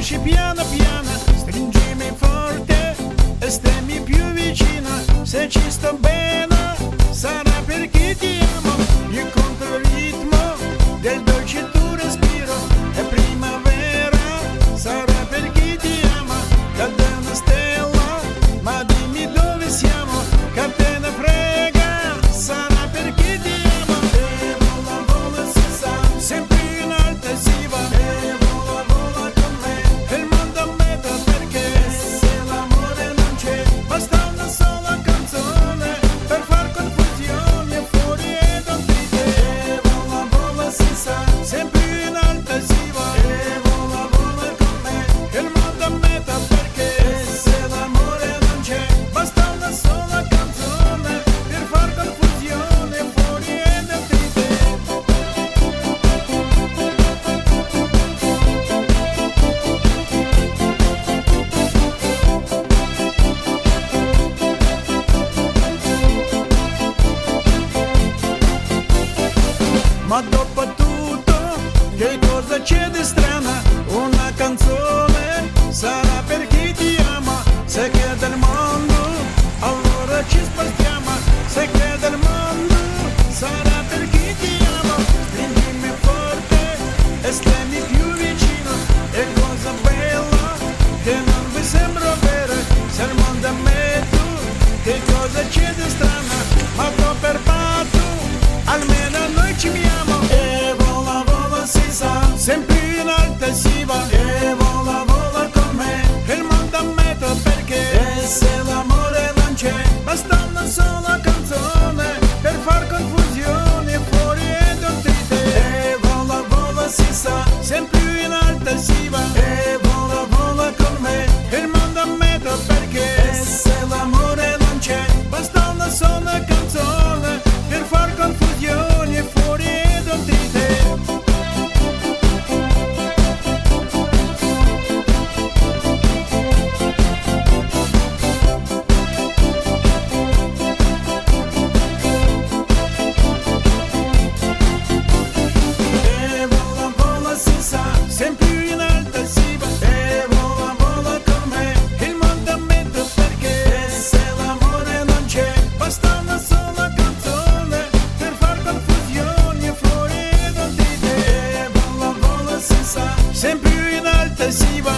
baci piano piano, stringimi forte e stemmi più vicino. Se ci sto bene sarà perché ti amo. Io conto il ritmo del dolce tuo respiro. È primavera, sarà perché ti amo. Cade una stella, ma dimmi dove siamo. Che te ne frega, sarà perché ti amo. E vola vola si sa, sempre in alta si va. E vola vola con me, il mondo a metà perché se l'amore non c'è, basta una sola canzone per far confusione fuori e dentro te. E vola vola si sa, sempre in alta si va. E vola vola con me, il mondo a metà perché se l'amore non c'è, basta una sola canzone per far confusione fuori e dentro te. Ma dopo tutto, che cosa c'è di strana? Una canzone sarà per chi ti ama. Se chiede il mondo, allora ci spostiamo. Se chiede il mondo, sarà per chi ti ama. Stringimi forte e stemmi più vicino. È cosa bella che non vi sembra vera. Se il mondo è metto, che cosa c'è di strana? Ma do per fatto, almeno noi ci amiamo. E vola vola si sa, sempre in alta si va. E vola vola con me, il mondo a metà perché se l'amore non c'è, basta una sola canzone per far confusione fuori e dentro te. E vola vola si sa, sempre in alta si va. E vola vola con me, il mondo a metà perché se l'amore non c'è, basta una sola canzone per far confusione fuori e dentro te. E vola vola si sa, sempre in alta si va. E vola vola con me, il mondo a metà perché se l'amore non c'è, basta una sola canzone per far confusione fuori e dentro te. E vola vola si sa, sempre in alta si va.